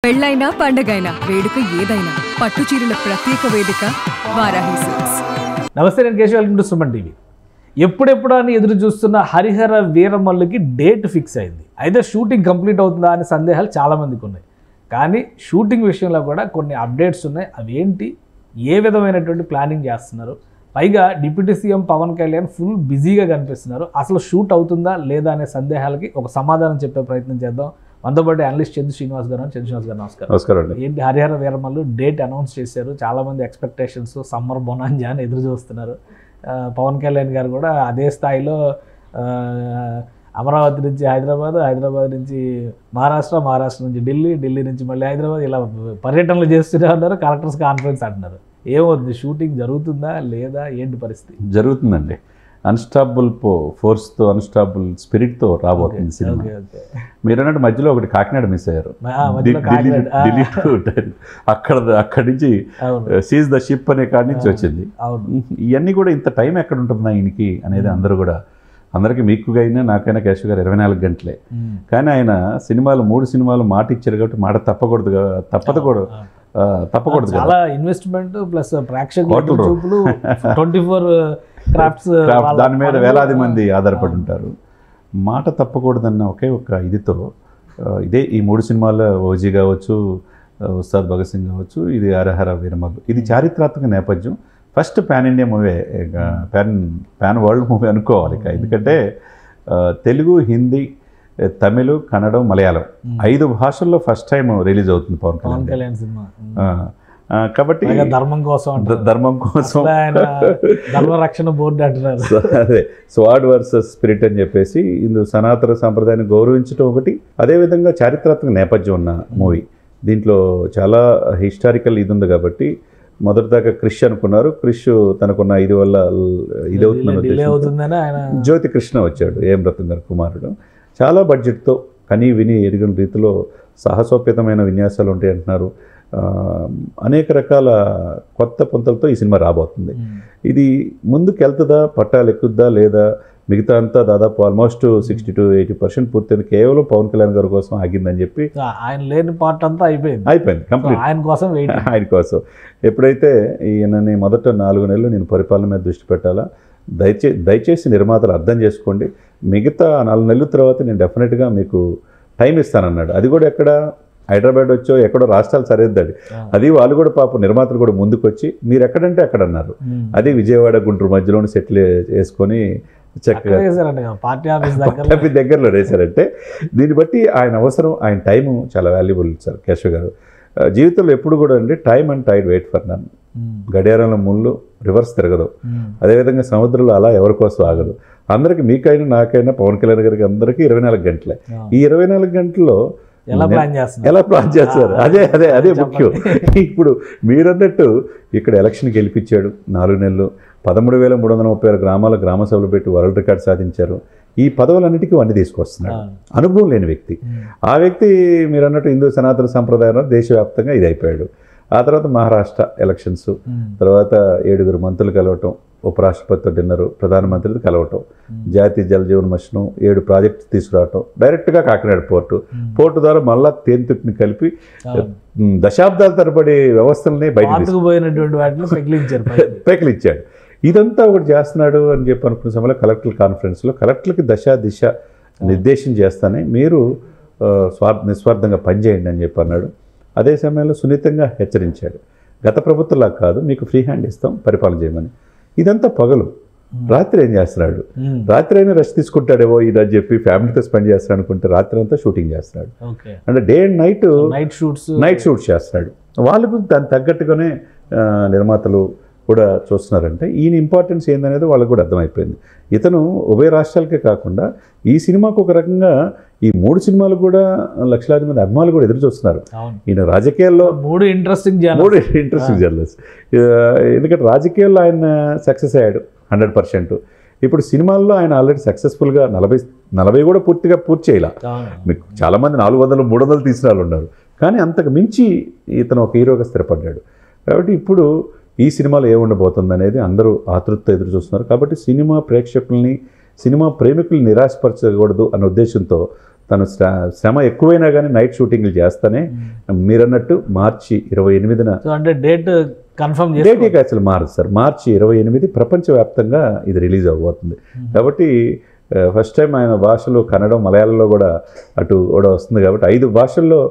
పెళ్ళైనా పండగైనా వేడుక ఏదైనా పట్టు చీరల ప్రత్యేక వేదిక వారాహి సిల్క్స్. నమస్తే, నేను Keshav. Welcome to Suman TV. ఎప్పుడెప్పుడు అని ఎదురు చూస్తున్న హరిహర వీరమల్లుకి డేట్ ఫిక్స్ అయింది. అయితే షూటింగ్ కంప్లీట్ అవుతుందా అనే సందేహాలు చాలామందికి ఉన్నాయి. కానీ షూటింగ్ విషయంలో కూడా కొన్ని అప్డేట్స్ ఉన్నాయి. అవి ఏంటి, ఏ విధమైనటువంటి ప్లానింగ్ చేస్తున్నారు, పైగా deputy CM Pawan Kalyan full బిజీగా కనిపిస్తున్నారు. అసలు షూట్ అవుతుందా లేదా అనే సందేహాలకి ఒక సమాధానం చెప్పే ప్రయత్నం చేద్దాం. మనతో పాటు అనలిస్ట్ చంద్ర శ్రీనివాస్ గారు. నమస్కారం అండి. ఏంటి హరిహర వీరమల్లు డేట్ అనౌన్స్ చేశారు. చాలామంది ఎక్స్పెక్టేషన్స్ సమ్మర్ బొనాంజా అని ఎదురు చూస్తున్నారు. పవన్ కళ్యాణ్ గారు కూడా అదే స్థాయిలో అమరావతి నుంచి హైదరాబాద్, హైదరాబాద్ నుంచి మహారాష్ట్ర నుంచి ఢిల్లీ నుంచి మళ్ళీ హైదరాబాద్, ఇలా పర్యటనలు చేస్తూనే ఉన్నారు. కలెక్టర్స్ కాన్ఫరెన్స్ అంటున్నారు. ఏమవుతుంది, షూటింగ్ జరుగుతుందా లేదా, ఏంటి పరిస్థితి? జరుగుతుందండి. అన్స్టాపుల్ ఫోర్స్తో, అన్స్టాపుల్ స్పిరిట్తో రాబోతుంది సినిమా. మీరు అన్నట్టు మధ్యలో ఒకటి కాకినాడ మిస్ అయ్యారు. ఢిల్లీ అక్కడి నుంచి సీజ్ ద షిప్ అనే కాడి నుంచి వచ్చింది. ఇవన్నీ కూడా ఇంత టైం ఎక్కడ ఉంటుందా ఈయనకి అనేది అందరికీ మీకుగా అయినా నాకైనా కేశవ్ గారు 24 గంటలే. కానీ ఆయన సినిమాలు 3 సినిమాలు మాట ఇచ్చారు కాబట్టి మాట తప్పకూడదు. చాలా ఇన్వెస్ట్మెంట్ ప్లస్ ప్రేక్షకులు 24 క్రాఫ్ట్స్ దాని మీద వేలాది మంది ఆధారపడి ఉంటారు. మాట తప్పకూడదన్న ఒక ఇదితో ఇదే ఈ 3 సినిమాల ఓజీ కావచ్చు, ఉస్తాద్ భగత్ సింగ్ కావచ్చు, ఇది హరిహర వీరమల్లు. ఇది చారిత్రాత్మక నేపథ్యం. First pan India movie, pan world movie అనుకోవాలి. ఎందుకంటే తెలుగు, హిందీ, తమిళ్, కన్నడం, మలయాళం 5 భాషల్లో ఫస్ట్ టైం రిలీజ్ అవుతుంది పవన్ కళ్యాణ్ సినిమా. కాబట్టి ధర్మం కోసం ధర్మరక్షణ బోర్డు అంటున్నారు. అదే స్వాడ్ వర్సెస్ స్పిరిట్ అని చెప్పేసి ఇందులో సనాతన సంప్రదాయాన్ని గౌరవించడం ఒకటి, అదేవిధంగా చారిత్రాత్మక నేపథ్యం ఉన్న మూవీ. దీంట్లో చాలా హిస్టారికల్ ఇది ఉంది కాబట్టి మొదటిదాకా క్రిష్ అనుకున్నారు. క్రిష్ తనకున్న ఇది వల్ల ఇది అవుతుందని జ్యోతి కృష్ణ వచ్చాడు, ఏం రత్నం గారి కుమారుడు. చాలా బడ్జెట్తో కనీ విని ఎరిగిన రీతిలో సాహసోపేతమైన విన్యాసాలు ఉంటాయి అంటున్నారు. అనేక రకాల కొత్త పొంతలతో ఈ సినిమా రాబోతుంది. ఇది ముందుకు వెళ్తుందా, పట్టాలు ఎక్కుద్దా లేదా, మిగతా అంతా దాదాపు ఆల్మోస్ట్ 60 to 80% పూర్తయింది. కేవలం పవన్ కళ్యాణ్ గారి కోసం ఆగిందని చెప్పి ఆయన లేని పార్ట్ అంతా అయిపోయింది కంప్లీట్. ఆయన కోసం ఎప్పుడైతే ఈయనని మొదట 4 నెలలు నేను పరిపాలన మీద దృష్టి పెట్టాలా, దయచేసి నిర్మాతలు అర్థం చేసుకోండి, మిగతా 4 నెలల తర్వాత నేను డెఫినెట్గా మీకు టైం ఇస్తానన్నాడు. అది కూడా ఎక్కడ, హైదరాబాద్ వచ్చో ఎక్కడో రాష్ట్రాలు సరిద్దాడు. అది వాళ్ళు కూడా పాపం నిర్మాతలు కూడా ముందుకు వచ్చి మీరు ఎక్కడంటే అక్కడ అన్నారు. అది విజయవాడ, గుంటూరు మధ్యలోనే సెటిల్ చేసుకొని చక్కగా పార్టీ ఆఫీస్ దగ్గరలో వేశారంటే దీన్ని బట్టి ఆయన అవసరం, ఆయన టైము చాలా వాల్యుబుల్ సార్ కేశవ్ గారు. జీవితంలో ఎప్పుడు కూడా అండి time and tide wait for none. గడియారంలో ముళ్ళు రివర్స్ తిరగదు. అదేవిధంగా సముద్రంలో అలా ఎవరి కోసం ఆగదు. అందరికీ, మీకైనా నాకైనా పవన్ కళ్యాణ్ గారికి అందరికీ 24 గంటలే. ఈ 24 గంటల్లో ఎలా ప్లాన్ చేస్తారు, అదే ముఖ్యం. ఇప్పుడు మీరన్నట్టు ఇక్కడ ఎలక్షన్ గెలిపించాడు, 4 నెలలు 13,336 గ్రామాల గ్రామ సభలు పెట్టి వరల్డ్ రికార్డ్ సాధించారు. ఈ పదవులన్నిటికీ అన్ని తీసుకొస్తున్నాడు. అనుభవం లేని వ్యక్తి. ఆ వ్యక్తి మీరు అన్నట్టు హిందూ సనాతన సంప్రదాయంలో దేశవ్యాప్తంగా ఇది అయిపోయాడు. ఆ తర్వాత మహారాష్ట్ర ఎలక్షన్స్, తర్వాత 7 మంత్రులు కలవటం, ఉపరాష్ట్రపతితో డిన్నరు, ప్రధానమంత్రితో కలవటం, జాతీయ జల జీవన మిషన్ 7 ప్రాజెక్ట్స్ తీసుకురావటం, డైరెక్ట్గా కాకినాడ పోర్టు ద్వారా మళ్ళా తేనెతుట్టిని కలిపి దశాబ్దాల తరబడి వ్యవస్థలని పెకిలించాడు. ఇదంతా ఒకటి చేస్తున్నాడు అని చెప్పి అనుకున్న సమయంలో కలెక్టర్ కాన్ఫరెన్స్లో కలెక్టర్కి దిశ నిర్దేశం చేస్తానే మీరు నిస్వార్థంగా పనిచేయండి అని చెప్పి అన్నాడు. అదే సమయంలో సున్నితంగా హెచ్చరించాడు, గత ప్రభుత్వంలా కాదు, మీకు ఫ్రీ హ్యాండ్ ఇస్తాం, పరిపాలన చేయమని. ఇదంతా పగలు. రాత్రి ఏం చేస్తున్నాడు, రాత్రి అయినా రెస్ట్ తీసుకుంటాడేమో ఈయన చెప్పి ఫ్యామిలీతో స్పెండ్ చేస్తాడు అనుకుంటే రాత్రి అంతా షూటింగ్ చేస్తున్నాడు. అంటే డే అండ్ నైట్ షూట్స్ చేస్తున్నాడు. వాళ్ళకు దానికి తగ్గట్టుగానే నిర్మాతలు కూడా చూస్తున్నారంటే ఈయన ఇంపార్టెన్స్ ఏందనేది వాళ్ళకు కూడా అర్థమైపోయింది. ఇతను ఉభయ రాష్ట్రాలకే కాకుండా ఈ సినిమాకు ఒక రకంగా ఈ 3 సినిమాలు కూడా లక్షలాది మంది అభిమానులు కూడా ఎదురు చూస్తున్నారు. ఈయన రాజకీయాల్లో 3 ఇంట్రెస్టింగ్ జర్నలిస్ట్. ఎందుకంటే రాజకీయాల్లో ఆయన సక్సెస్ అయ్యాడు 100%. ఇప్పుడు సినిమాల్లో ఆయన ఆల్రెడీ సక్సెస్ఫుల్గా 40 కూడా పూర్తి చేయాల. మీకు చాలామంది 400, 300 తీసిన వాళ్ళు ఉన్నారు. కానీ అంతకు మించి ఇతను ఒక హీరోగా స్థిరపడ్డాడు. కాబట్టి ఇప్పుడు ఈ సినిమాలో ఏముండబోతుంది అనేది అందరూ ఆతృతతో ఎదురు చూస్తున్నారు. కాబట్టి సినిమా ప్రేక్షకుల్ని, సినిమా ప్రేమికుల్ని నిరాశపరచకూడదు అన్న ఉద్దేశంతో తను శ్రమ ఎక్కువైనా కానీ నైట్ షూటింగ్లు చేస్తానే మీరన్నట్టు మార్చి 28న అంటే డేట్ కన్ఫర్మ్ డేట్ ఇక అసలు మారదు సార్. మార్చి 28 ప్రపంచవ్యాప్తంగా ఇది రిలీజ్ అవబోతుంది. కాబట్టి ఫస్ట్ టైం ఆయన భాషలో కన్నడం మలయాళంలో కూడా అటు కూడా వస్తుంది కాబట్టి 5 భాషల్లో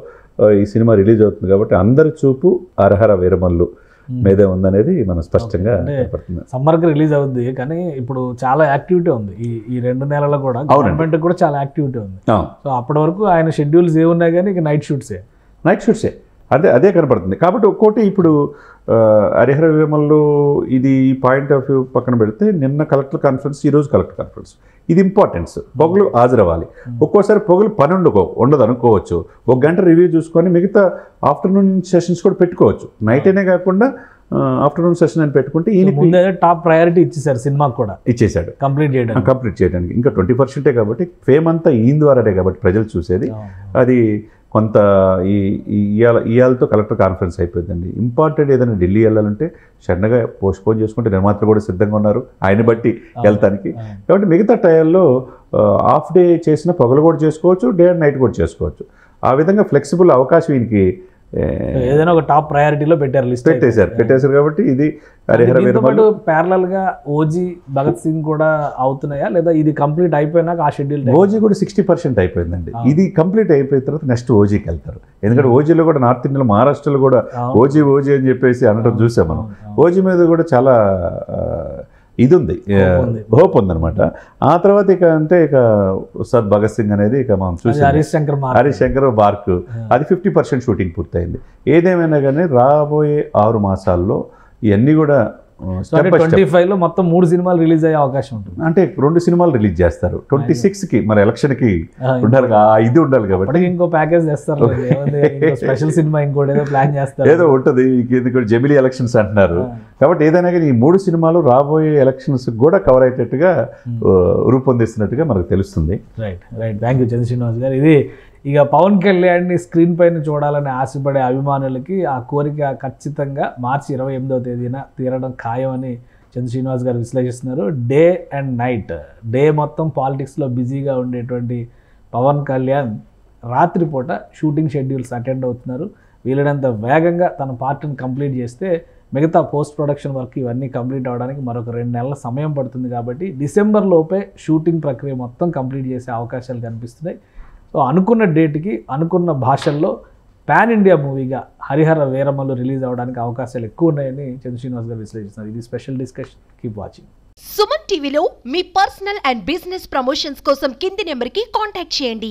ఈ సినిమా రిలీజ్ అవుతుంది కాబట్టి అందరి చూపు హరిహర వీరమల్లు మీదే ఉందనేది మనం స్పష్టంగా కనపడుతుంది. సమ్మర్కి రిలీజ్ అవుద్ది కానీ ఇప్పుడు చాలా యాక్టివిటీ ఉంది ఈ 2 నెలల్లో కూడా గవర్నమెంట్ కూడా చాలా యాక్టివిటీ ఉంది. సో అప్పటి వరకు ఆయన షెడ్యూల్స్ ఏమున్నాయి కానీ ఇక నైట్ షూట్సే అదే కనపడుతుంది. కాబట్టి ఒక్కోటి ఇప్పుడు హరిహర వీరమల్లు ఇది పాయింట్ ఆఫ్ వ్యూ పక్కన పెడితే నిన్న కలెక్టర్ కాన్ఫరెన్స్, ఈరోజు కలెక్టర్ కాన్ఫరెన్స్, ఇది ఇంపార్టెన్స్. పొగలు హాజరవ్వాలి. ఒక్కోసారి పొగలు పని ఉండదు అనుకోవచ్చు. 1 గంట రివ్యూ చూసుకొని మిగతా ఆఫ్టర్నూన్ సెషన్స్ కూడా పెట్టుకోవచ్చు. నైట్ అయినే కాకుండా ఆఫ్టర్నూన్ సెషన్ అని పెట్టుకుంటే ఈయన టాప్ ప్రయారిటీ ఇచ్చేసారు సినిమాకి కూడా, ఇచ్చేసాడు కంప్లీట్ చేయడానికి. ఇంకా 20% కాబట్టి ఫేమ్ అంతా ఈయన ద్వారానే కాబట్టి ప్రజలు చూసేది. అది కొంత ఇవాళతో కలెక్టర్ కాన్ఫరెన్స్ అయిపోయిందండి. ఇంపార్టెంట్ ఏదైనా ఢిల్లీ వెళ్ళాలంటే సడన్గా పోస్ట్పోన్ చేసుకుంటే నిర్మాతలు కూడా సిద్ధంగా ఉన్నారు ఆయన బట్టి వెళ్తానికి. కాబట్టి మిగతా టైంలో హాఫ్ డే చేసిన పొగలు కూడా చేసుకోవచ్చు, డే అండ్ నైట్ కూడా చేసుకోవచ్చు. ఆ విధంగా ఫ్లెక్సిబుల్ అవకాశం ఈయనకి ఏదైనా ఒక టాప్ ప్రయారిటీలో పెట్టేశారు కాబట్టి ఇది హరిహర వీరమల్లు. ప్యారలల్ గా ఓజీ, భగత్ సింగ్ కూడా అవుతున్నాయా లేదా ఇది కంప్లీట్ అయిపోయినాక ఆ షెడ్యూల్? ఓజీ కూడా 60% అయిపోయిందండి. ఇది కంప్లీట్ అయిపోయిన తర్వాత నెక్స్ట్ ఓజీకి వెళ్తారు. ఎందుకంటే ఓజీలో కూడా నార్త్ ఇండియాలో, మహారాష్ట్రలో కూడా ఓజీ అని చెప్పేసి అనడం చూసాం మనం. ఓజీ మీద కూడా చాలా ఇది ఉంది, హోప్ ఉందన్నమాట. ఆ తర్వాత ఇక ఉస్తాద్ భగత్ సింగ్ అనేది ఇక మనం చూసి హరీష్ శంకర్ బార్క్ అది 50% షూటింగ్ పూర్తయింది. ఏదేమైనా కానీ రాబోయే 6 మాసాల్లో ఇవన్నీ కూడా 25లో మొత్తం 3 సినిమాలు రిలీజ్ అయ్యే అవకాశం ఉంటుంది. అంటే 2 సినిమాలు రిలీజ్ చేస్తారు. 26కి మరి ఎలక్షన్కి ఉండాలి, ఇది ఉండాలి కాబట్టి ఇంకో ప్యాకేజ్ చేస్తారు, స్పెషల్ సినిమా ఇంకోటి ఏదో ప్లాన్ చేస్తారు, ఏదో ఉంటుంది. జమిలీ ఎలక్షన్స్ అంటున్నారు. కాబట్టి ఏదైనా కానీ ఈ 3 సినిమాలు రాబోయే ఎలక్షన్స్ కూడా కవర్ అయ్యేటట్టుగా రూపొందిస్తున్నట్టుగా మనకు తెలుస్తుంది. రైట్. థ్యాంక్ యూ చంద్ర శ్రీనివాస్ గారు. ఇది ఇక పవన్ కళ్యాణ్ని స్క్రీన్ పైన చూడాలని ఆశపడే అభిమానులకి ఆ కోరిక ఖచ్చితంగా మార్చి 28వ తేదీన తీరడం ఖాయమని చంద్ర శ్రీనివాస్ గారు విశ్లేషిస్తున్నారు. డే అండ్ నైట్, డే మొత్తం పాలిటిక్స్లో బిజీగా ఉండేటువంటి పవన్ కళ్యాణ్ రాత్రిపూట షూటింగ్ షెడ్యూల్స్ అటెండ్ అవుతున్నారు. వీలైనంత వేగంగా తన పార్ట్ని కంప్లీట్ చేస్తే మిగతా పోస్ట్ ప్రొడక్షన్ వర్క్ ఇవన్నీ కంప్లీట్ అవ్వడానికి మరొక 2 నెలల సమయం పడుతుంది. కాబట్టి డిసెంబర్ లోపే షూటింగ్ ప్రక్రియ మొత్తం కంప్లీట్ చేసే అవకాశాలు కనిపిస్తున్నాయి. సో అనుకున్న డేట్కి అనుకున్న భాషల్లో పాన్ ఇండియా మూవీగా హరిహర వీరమల్లు రిలీజ్ అవ్వడానికి అవకాశాలు ఎక్కువ ఉన్నాయని చంద్ర శ్రీనివాస్ గారు విశ్లేషిస్తున్నారు. ఇది special discussion. Keep watching. Suman టీవీలో మీ పర్సనల్ అండ్ బిజినెస్ ప్రమోషన్స్ కోసం కింది నెంబర్కి కాంటాక్ట్ చేయండి.